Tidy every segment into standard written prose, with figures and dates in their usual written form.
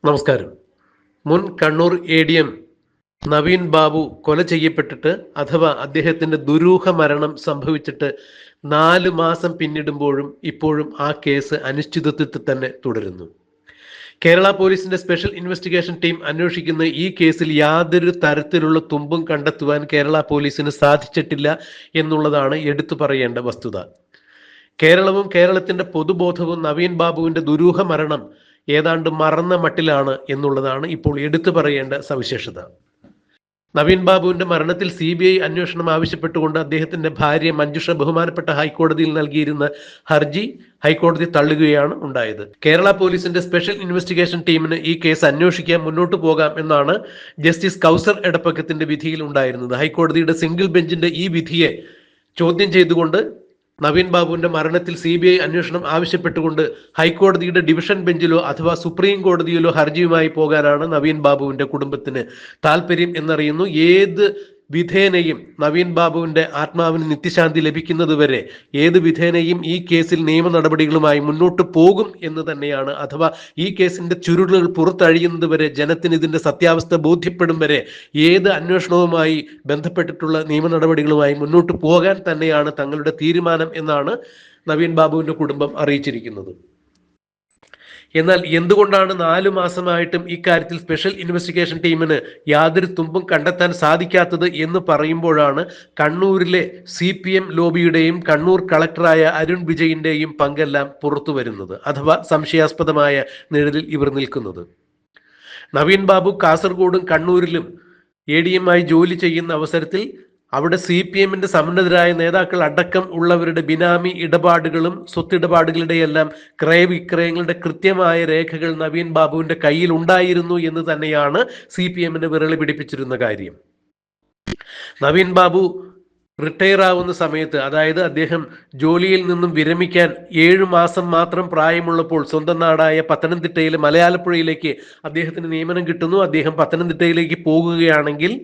നമസ്കാരം. മുൻ കണ്ണൂർ ADM നവീൻ ബാബു കൊല ചെയ്യപ്പെട്ടിട്ട് അഥവാ അദ്ദേഹത്തിന്റെ ദുരൂഹ മരണം സംഭവിച്ചിട്ട് 4 മാസം പിന്നിടുമ്പോഴും ഇപ്പോഴും ആ കേസ് അനിശ്ചിതത്വത്തിൽ തന്നെ തുടരുന്നു. കേരള പോലീസിന്റെ സ്പെഷ്യൽ ഇൻവെസ്റ്റിഗേഷൻ ടീം അന്വേഷിക്കുന്ന ഈ കേസിൽ യാതൊരു തരത്തിലുള്ള തുമ്പും കണ്ടെത്തുവാൻ കേരള പോലീസിന് സാധിച്ചിട്ടില്ല എന്നുള്ളതാണ് എടുത്തു പറയേണ്ട വസ്തുത. കേരളവും കേരളത്തിന്റെ പൊതുബോധവും നവീൻ ബാബുവിന്റെ ദുരൂഹ മരണം ഏതാണ്ട് മറന്ന മട്ടിലാണ് എന്നുള്ളതാണ് ഇപ്പോൾ എടുത്തു പറയേണ്ട സവിശേഷത. നവീൻ ബാബുവിന്റെ മരണത്തിൽ CBI അന്വേഷണം ആവശ്യപ്പെട്ടുകൊണ്ട് അദ്ദേഹത്തിന്റെ ഭാര്യ മഞ്ജുഷ ബഹുമാനപ്പെട്ട ഹൈക്കോടതിയിൽ നൽകിയിരുന്ന ഹർജി ഹൈക്കോടതി തള്ളുകയാണ് ഉണ്ടായത്. കേരള പോലീസിന്റെ സ്പെഷ്യൽ ഇൻവെസ്റ്റിഗേഷൻ ടീമിന് ഈ കേസ് അന്വേഷിക്കാൻ മുന്നോട്ട് പോകാം എന്നാണ് ജസ്റ്റിസ് കൗസർ എടപ്പക്കത്തിന്റെ വിധിയിൽ ഉണ്ടായിരുന്നത്. ഹൈക്കോടതിയുടെ സിംഗിൾ ബെഞ്ചിന്റെ ഈ വിധിയെ ചോദ്യം ചെയ്തുകൊണ്ട് നവീൻ ബാബുവിന്റെ മരണത്തിൽ CBI അന്വേഷണം ആവശ്യപ്പെട്ടുകൊണ്ട് ഹൈക്കോടതിയുടെ ഡിവിഷൻ ബെഞ്ചിലോ അഥവാ സുപ്രീം കോടതിയിലോ ഹർജിയുമായി പോകാനാണ് നവീൻ ബാബുവിന്റെ കുടുംബത്തിന് താല്പര്യം എന്നറിയുന്നു. ഏത് വിധേനയും നവീൻ ബാബുവിന്റെ ആത്മാവിന് നിത്യശാന്തി ലഭിക്കുന്നത് വരെ ഏത് വിധേനയും ഈ കേസിൽ നിയമ നടപടികളുമായി മുന്നോട്ട് പോകും എന്ന് തന്നെയാണ്, അഥവാ ഈ കേസിന്റെ ചുരുളുകൾ പുറത്തഴിയുന്നത് വരെ, ജനത്തിന് ഇതിന്റെ സത്യാവസ്ഥ ബോധ്യപ്പെടും വരെ ഏത് അന്വേഷണവുമായി ബന്ധപ്പെട്ടിട്ടുള്ള നിയമ നടപടികളുമായി മുന്നോട്ട് പോകാൻ തന്നെയാണ് തങ്ങളുടെ തീരുമാനം എന്നാണ് നവീൻ ബാബുവിന്റെ കുടുംബം അറിയിച്ചിരിക്കുന്നത്. എന്നാൽ എന്തുകൊണ്ടാണ് 4 മാസമായിട്ടും ഇക്കാര്യത്തിൽ സ്പെഷ്യൽ ഇൻവെസ്റ്റിഗേഷൻ ടീമിന് യാതൊരു തുമ്പും കണ്ടെത്താൻ സാധിക്കാത്തത് എന്ന് പറയുമ്പോഴാണ് കണ്ണൂരിലെ CPM ലോബിയുടെയും കണ്ണൂർ കളക്ടറായ അരുൺ വിജയിന്റെയും പങ്കെല്ലാം പുറത്തു വരുന്നത്, അഥവാ സംശയാസ്പദമായ നിഴലിൽ ഇവർ നിൽക്കുന്നത്. നവീൻ ബാബു കാസർഗോഡും കണ്ണൂരിലും ADM ആയി ജോലി ചെയ്യുന്ന അവസരത്തിൽ അവിടെ CPMന്റെ സമുന്നതരായ നേതാക്കൾ അടക്കം ഉള്ളവരുടെ ബിനാമി ഇടപാടുകളും സ്വത്തിടപാടുകളുടെയെല്ലാം ക്രയവിക്രയങ്ങളുടെ കൃത്യമായ രേഖകൾ നവീൻ ബാബുവിന്റെ കയ്യിൽ ഉണ്ടായിരുന്നു എന്ന് തന്നെയാണ് CPMന് വിരളി പിടിപ്പിച്ചിരുന്ന കാര്യം. നവീൻ ബാബു റിട്ടയർ ആവുന്ന സമയത്ത്, അതായത് അദ്ദേഹം ജോലിയിൽ നിന്നും വിരമിക്കാൻ 7 മാസം മാത്രം പ്രായമുള്ളപ്പോൾ സ്വന്തം നാടായ പത്തനംതിട്ടയിലെ മലയാലപ്പുഴയിലേക്ക് അദ്ദേഹത്തിന് നിയമനം കിട്ടുന്നു. അദ്ദേഹം പത്തനംതിട്ടയിലേക്ക് പോകുകയാണെങ്കിൽ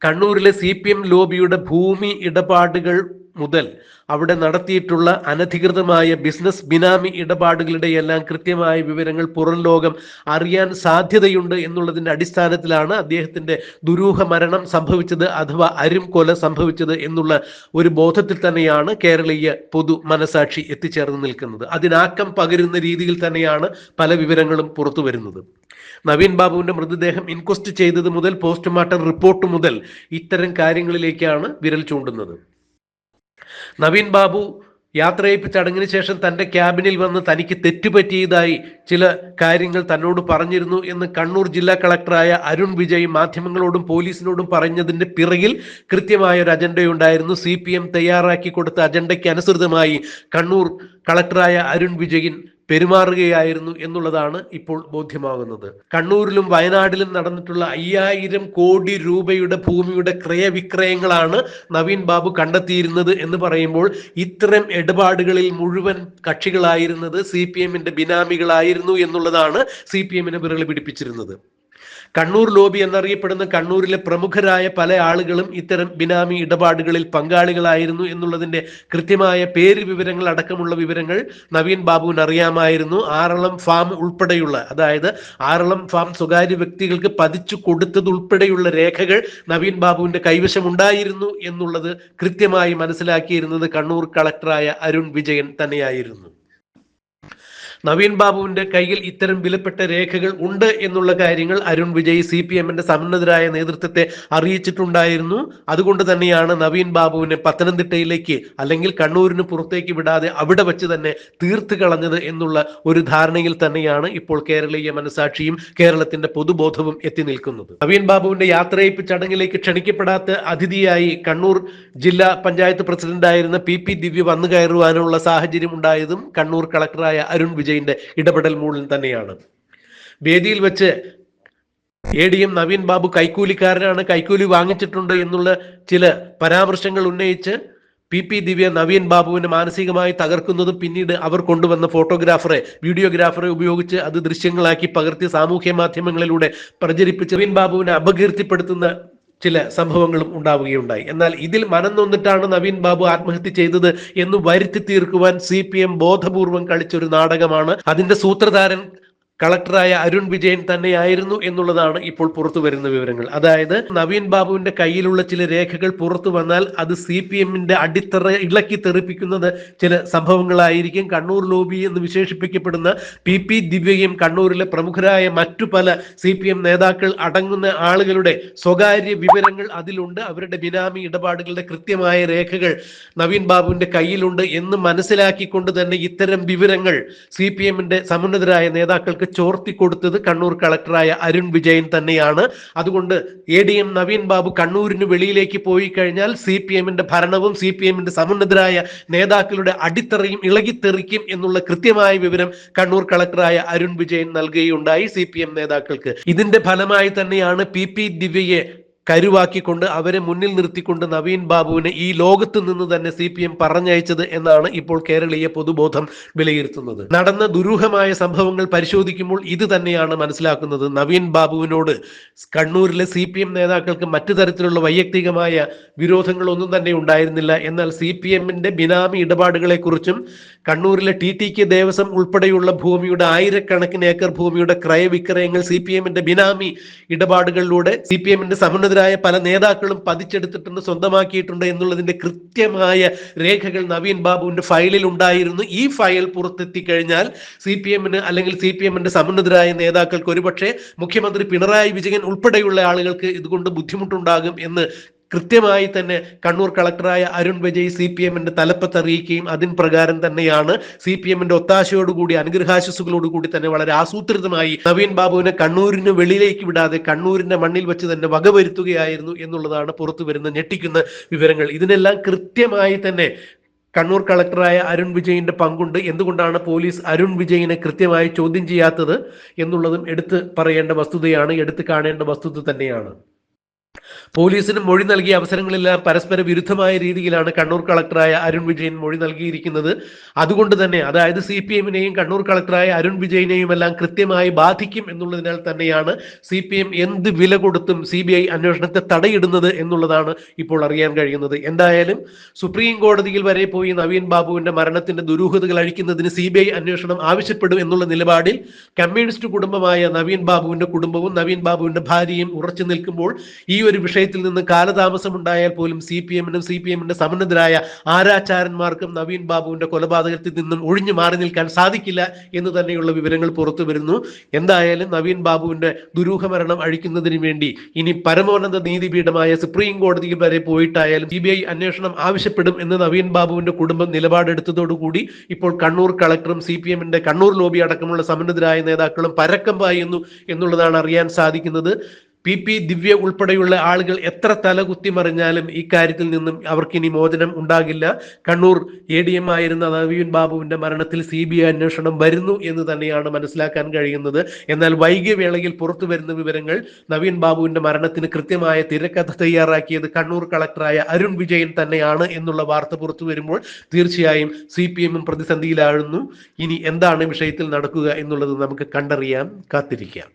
കണ്ണൂരിലെ CPM ലോബിയുടെ ഭൂമി ഇടപാടുകൾ മുതൽ അവിടെ നടത്തിയിട്ടുള്ള അനധികൃതമായ ബിസിനസ് ബിനാമി ഇടപാടുകളുടെ എല്ലാം കൃത്യമായ വിവരങ്ങൾ പുറം ലോകം അറിയാൻ സാധ്യതയുണ്ട് എന്നുള്ളതിന്റെ അടിസ്ഥാനത്തിലാണ് അദ്ദേഹത്തിന്റെ ദുരൂഹ മരണം സംഭവിച്ചത്, അഥവാ അരും കൊല സംഭവിച്ചത് എന്നുള്ള ഒരു ബോധത്തിൽ തന്നെയാണ് കേരളീയ പൊതു മനസാക്ഷി എത്തിച്ചേർന്ന് നിൽക്കുന്നത്. അതിനാക്കം പകരുന്ന രീതിയിൽ തന്നെയാണ് പല വിവരങ്ങളും പുറത്തു വരുന്നത്. നവീൻ ബാബുവിന്റെ മൃതദേഹം ഇൻക്വസ്റ്റ് ചെയ്തത് മുതൽ പോസ്റ്റ്മോർട്ടം റിപ്പോർട്ട് മുതൽ ഇത്തരം കാര്യങ്ങളിലേക്കാണ് വിരൽ ചൂണ്ടുന്നത്. നവീൻ ബാബു യാത്രയയപ്പ് ചടങ്ങിന് ശേഷം തന്റെ ക്യാബിനിൽ വന്ന് തനിക്ക് തെറ്റുപറ്റിയതായി ചില കാര്യങ്ങൾ തന്നോട് പറഞ്ഞിരുന്നു എന്ന് കണ്ണൂർ ജില്ലാ കളക്ടറായ അരുൺ വിജയ് മാധ്യമങ്ങളോടും പോലീസിനോടും പറഞ്ഞതിന്റെ പിറകിൽ കൃത്യമായ ഒരു അജണ്ടയുണ്ടായിരുന്നു. CPM തയ്യാറാക്കി കൊടുത്ത അജണ്ടയ്ക്ക് അനുസൃതമായി കണ്ണൂർ കളക്ടറായ അരുൺ വിജയൻ പെരുമാറുകയായിരുന്നു എന്നുള്ളതാണ് ഇപ്പോൾ ബോധ്യമാകുന്നത്. കണ്ണൂരിലും വയനാട്ടിലും നടന്നിട്ടുള്ള 5000 കോടി രൂപയുടെ ഭൂമിയുടെ ക്രയവിക്രയങ്ങളാണ് നവീൻ ബാബു കണ്ടെത്തിയിരുന്നത് എന്ന് പറയുമ്പോൾ ഇത്തരം ഇടപാടുകളിൽ മുഴുവൻ കക്ഷികളായിരുന്നത് CPMന്റെ ബിനാമികളായിരുന്നു എന്നുള്ളതാണ് CPMനെ വിരളി പിടിപ്പിച്ചിരുന്നത്. കണ്ണൂർ ലോബി എന്നറിയപ്പെടുന്ന കണ്ണൂരിലെ പ്രമുഖരായ പല ആളുകളും ഇത്തരം ബിനാമി ഇടപാടുകളിൽ പങ്കാളികളായിരുന്നു എന്നുള്ളതിന്റെ കൃത്യമായ പേര് വിവരങ്ങൾ അടക്കമുള്ള വിവരങ്ങൾ നവീൻ ബാബുവിന് അറിയാമായിരുന്നു. ആറളം ഫാം ഉൾപ്പെടെയുള്ള, അതായത് ആറളം ഫാം സ്വകാര്യ വ്യക്തികൾക്ക് പതിച്ചു കൊടുത്തതുൾപ്പെടെയുള്ള രേഖകൾ നവീൻ ബാബുവിന്റെ കൈവശം ഉണ്ടായിരുന്നു എന്നുള്ളത് കൃത്യമായി മനസ്സിലാക്കിയിരുന്നത് കണ്ണൂർ കളക്ടറായ അരുൺ വിജയൻ തന്നെയായിരുന്നു. നവീൻ ബാബുവിന്റെ കയ്യിൽ ഇത്തരം വിലപ്പെട്ട രേഖകൾ ഉണ്ട് എന്നുള്ള കാര്യങ്ങൾ അരുൺ വിജയ് CPMന്റെ സമുന്നതരായ നേതൃത്വത്തെ അറിയിച്ചിട്ടുണ്ടായിരുന്നു. അതുകൊണ്ട് തന്നെയാണ് നവീൻ ബാബുവിനെ പത്തനംതിട്ടയിലേക്ക് അല്ലെങ്കിൽ കണ്ണൂരിന് പുറത്തേക്ക് വിടാതെ അവിടെ വെച്ച് തന്നെ തീർത്ത് കളഞ്ഞത് എന്നുള്ള ഒരു ധാരണയിൽ തന്നെയാണ് ഇപ്പോൾ കേരളീയ മനസാക്ഷിയും കേരളത്തിന്റെ പൊതുബോധവും എത്തി നിൽക്കുന്നത്. നവീൻ ബാബുവിന്റെ യാത്രയയപ്പ് ചടങ്ങിലേക്ക് ക്ഷണിക്കപ്പെടാത്ത അതിഥിയായി കണ്ണൂർ ജില്ലാ പഞ്ചായത്ത് പ്രസിഡന്റായിരുന്ന PP ദിവ്യ വന്നു കയറുവാനുള്ള സാഹചര്യം ഉണ്ടായതും കണ്ണൂർ കളക്ടറായ അരുൺ വിജയ് ഇടപെടൽ മൂലം തന്നെയാണ്. വേദിയിൽ വെച്ച് ADM നവീൻ ബാബു കൈക്കൂലിക്കാരനാണ്, കൈക്കൂലി വാങ്ങിച്ചിട്ടുണ്ട് എന്നുള്ള ചില പരാമർശങ്ങൾ ഉന്നയിച്ച് PP ദിവ്യ നവീൻ ബാബുവിനെ മാനസികമായി തകർക്കുന്നതും പിന്നീട് അവർ കൊണ്ടുവന്ന വീഡിയോഗ്രാഫറെ ഉപയോഗിച്ച് അത് ദൃശ്യങ്ങളാക്കി പകർത്തി സാമൂഹ്യ മാധ്യമങ്ങളിലൂടെ പ്രചരിപ്പിച്ച് നവീൻ ബാബുവിനെ അപകീർത്തിപ്പെടുത്തുന്ന ചില സംഭവങ്ങളും ഉണ്ടാവുകയുണ്ടായി. എന്നാൽ ഇതിൽ മനം നൊന്നിട്ടാണ് നവീൻ ബാബു ആത്മഹത്യ ചെയ്തത് എന്ന് വരുത്തി തീർക്കുവാൻ CPM ബോധപൂർവം കളിച്ചൊരു നാടകമാണ്. അതിന്റെ സൂത്രധാരൻ കളക്ടറായ അരുൺ വിജയൻ തന്നെയായിരുന്നു എന്നുള്ളതാണ് ഇപ്പോൾ പുറത്തു വരുന്ന വിവരങ്ങൾ. അതായത് നവീൻ ബാബുവിന്റെ കയ്യിലുള്ള ചില രേഖകൾ പുറത്തു വന്നാൽ അത് CPM-ന്റെ അടിത്തറ ഇളക്കി തെറിപ്പിക്കുന്നത് ചില സംഭവങ്ങളായിരിക്കും. കണ്ണൂർ ലോബി എന്ന് വിശേഷിപ്പിക്കപ്പെടുന്ന PP ദിവ്യയും കണ്ണൂരിലെ പ്രമുഖരായ മറ്റു പല CPM നേതാക്കൾ അടങ്ങുന്ന ആളുകളുടെ സ്വകാര്യ വിവരങ്ങൾ അതിലുണ്ട്. അവരുടെ ബിനാമി ഇടപാടുകളുടെ കൃത്യമായ രേഖകൾ നവീൻ ബാബുവിന്റെ കയ്യിലുണ്ട് എന്ന് മനസ്സിലാക്കിക്കൊണ്ട് തന്നെ ഇത്തരം വിവരങ്ങൾ CPM-ന്റെ സമുന്നതരായ നേതാക്കൾക്ക് ചോർത്തിക്കൊടുത്തത് കണ്ണൂർ കളക്ടറായ അരുൺ വിജയൻ തന്നെയാണ്. അതുകൊണ്ട് ADM നവീൻ ബാബു കണ്ണൂരിന് വെളിയിലേക്ക് പോയി കഴിഞ്ഞാൽ CPM-ന്റെ ഭരണവും CPM-ന്റെ സമുന്നതരായ നേതാക്കളുടെ അടിത്തറയും ഇളകിത്തെറിക്കും എന്നുള്ള കൃത്യമായ വിവരം കണ്ണൂർ കളക്ടറായ അരുൺ വിജയൻ നൽകുകയുണ്ടായി CPM നേതാക്കൾക്ക്. ഇതിന്റെ ഫലമായി തന്നെയാണ് PP ദിവ്യയെ കരുവാക്കിക്കൊണ്ട് അവരെ മുന്നിൽ നിർത്തിക്കൊണ്ട് നവീൻ ബാബുവിനെ ഈ ലോകത്ത് നിന്ന് തന്നെ CPM പറഞ്ഞയച്ചത് എന്നാണ് ഇപ്പോൾ കേരളീയ പൊതുബോധം വിലയിരുത്തുന്നത്. നടന്ന ദുരൂഹമായ സംഭവങ്ങൾ പരിശോധിക്കുമ്പോൾ ഇത് തന്നെയാണ് മനസ്സിലാക്കുന്നത്. നവീൻ ബാബുവിനോട് കണ്ണൂരിലെ CPM നേതാക്കൾക്ക് മറ്റു തരത്തിലുള്ള വൈയക്തികമായ വിരോധങ്ങളൊന്നും തന്നെ ഉണ്ടായിരുന്നില്ല. എന്നാൽ CPM-ന്റെ ബിനാമി ഇടപാടുകളെ കുറിച്ചും കണ്ണൂരിലെ TTK ദേവസ്വം ഉൾപ്പെടെയുള്ള ഭൂമിയുടെ ആയിരക്കണക്കിന് ഏക്കർ ഭൂമിയുടെ ക്രയവിക്രയങ്ങൾ CPM-ന്റെ ബിനാമി ഇടപാടുകളിലൂടെ CPM-ന്റെ സമുന്നതരായ പല നേതാക്കളും പതിച്ചെടുത്തിട്ടുണ്ട്, സ്വന്തമാക്കിയിട്ടുണ്ട് എന്നുള്ളതിന്റെ കൃത്യമായ രേഖകൾ നവീൻ ബാബുവിന്റെ ഫയലിൽ ഉണ്ടായിരുന്നു. ഈ ഫയൽ പുറത്തെത്തി കഴിഞ്ഞാൽ CPM-ന് അല്ലെങ്കിൽ CPM-ന്റെ സമുന്നതരായ നേതാക്കൾക്ക് ഒരുപക്ഷെ മുഖ്യമന്ത്രി പിണറായി വിജയൻ ഉൾപ്പെടെയുള്ള ആളുകൾക്ക് ഇതുകൊണ്ട് ബുദ്ധിമുട്ടുണ്ടാകും എന്ന് കൃത്യമായി തന്നെ കണ്ണൂർ കളക്ടറായ അരുൺ വിജയ് CPM-ന്റെ തലപ്പത്ത് അറിയിക്കുകയും അതിൻ പ്രകാരം തന്നെയാണ് CPM-ന്റെ ഒത്താശയോടുകൂടി അനുഗ്രഹാശസ്സുകളോടുകൂടി തന്നെ വളരെ ആസൂത്രിതമായി നവീൻ ബാബുവിനെ കണ്ണൂരിന് വെളിയിലേക്ക് വിടാതെ കണ്ണൂരിന്റെ മണ്ണിൽ വെച്ച് തന്നെ വകവരുത്തുകയായിരുന്നു എന്നുള്ളതാണ് പുറത്തു വരുന്ന ഞെട്ടിക്കുന്ന വിവരങ്ങൾ. ഇതിനെല്ലാം കൃത്യമായി തന്നെ കണ്ണൂർ കളക്ടറായ അരുൺ വിജയിന്റെ പങ്കുണ്ട്. എന്തുകൊണ്ടാണ് പോലീസ് അരുൺ വിജയിനെ കൃത്യമായി ചോദ്യം ചെയ്യാത്തത് എന്നുള്ളതും എടുത്ത് പറയേണ്ട വസ്തുതയാണ്, എടുത്ത് കാണേണ്ട വസ്തുത തന്നെയാണ്. പോലീസിന് മൊഴി നൽകിയ അവസരങ്ങളെല്ലാം പരസ്പര വിരുദ്ധമായ രീതിയിലാണ് കണ്ണൂർ കളക്ടറായ അരുൺ വിജയൻ മൊഴി നൽകിയിരിക്കുന്നത്. അതുകൊണ്ട് തന്നെ അതായത് CPM-നെയും കണ്ണൂർ കളക്ടറായ അരുൺ വിജയനെയും എല്ലാം കൃത്യമായി ബാധിക്കും എന്നുള്ളതിനാൽ തന്നെയാണ് CPM എന്ത് വില കൊടുത്തും CBI അന്വേഷണത്തെ തടയിടുന്നത് എന്നുള്ളതാണ് ഇപ്പോൾ അറിയാൻ കഴിയുന്നത്. എന്തായാലും സുപ്രീം കോടതിയിൽ വരെ പോയി നവീൻ ബാബുവിന്റെ മരണത്തിന്റെ ദുരൂഹതകൾ അഴിക്കുന്നതിന് CBI അന്വേഷണം ആവശ്യപ്പെടും എന്നുള്ള നിലപാടിൽ കമ്മ്യൂണിസ്റ്റ് കുടുംബമായ നവീൻ ബാബുവിന്റെ കുടുംബവും നവീൻ ബാബുവിന്റെ ഭാര്യയും ഉറച്ചു നിൽക്കുമ്പോൾ ഈ ഒരു വിഷയത്തിൽ നിന്ന് കാലതാമസം ഉണ്ടായാൽ പോലും CPM-നും CPM-ന്റെ സമുന്നതരായ ആരാചാരന്മാർക്കും നവീൻ ബാബുവിന്റെ കൊലപാതകത്തിൽ നിന്നും ഒഴിഞ്ഞു മാറി നിൽക്കാൻ സാധിക്കില്ല എന്ന് തന്നെയുള്ള വിവരങ്ങൾ പുറത്തു വരുന്നു. എന്തായാലും നവീൻ ബാബുവിന്റെ ദുരൂഹ മരണം അഴിക്കുന്നതിന് വേണ്ടി ഇനി പരമോന്നത നീതിപീഠമായ സുപ്രീം കോടതിയിൽ വരെ പോയിട്ടായാലും CBI അന്വേഷണം ആവശ്യപ്പെടും എന്ന് നവീൻ ബാബുവിന്റെ കുടുംബം നിലപാടെടുത്തതോടുകൂടി ഇപ്പോൾ കണ്ണൂർ കളക്ടറും CPM-ന്റെ കണ്ണൂർ ലോബി അടക്കമുള്ള സമുന്നതരായ നേതാക്കളും പരക്കം പായുന്നു എന്നുള്ളതാണ് അറിയാൻ സാധിക്കുന്നത്. PP ദിവ്യ ഉൾപ്പെടെയുള്ള ആളുകൾ എത്ര തലകുത്തി മറിഞ്ഞാലും ഈ കാര്യത്തിൽ നിന്നും അവർക്കിനി മോചനം ഉണ്ടാകില്ല. കണ്ണൂർ ADM ആയിരുന്ന നവീൻ ബാബുവിന്റെ മരണത്തിൽ CBI അന്വേഷണം വരുന്നു എന്ന് തന്നെയാണ് മനസ്സിലാക്കാൻ കഴിയുന്നത്. എന്നാൽ വൈകിയ വേളയിൽ പുറത്തു വരുന്ന വിവരങ്ങൾ നവീൻ ബാബുവിന്റെ മരണത്തിന് കൃത്യമായ തിരക്കഥ തയ്യാറാക്കിയത് കണ്ണൂർ കളക്ടറായ അരുൺ വിജയൻ തന്നെയാണ് എന്നുള്ള വാർത്ത പുറത്തു വരുമ്പോൾ തീർച്ചയായും CPM-ഉം പ്രതിസന്ധിയിലാഴുന്നു. ഇനി എന്താണ് വിഷയത്തിൽ നടക്കുക എന്നുള്ളത് നമുക്ക് കണ്ടറിയാം, കാത്തിരിക്കാം.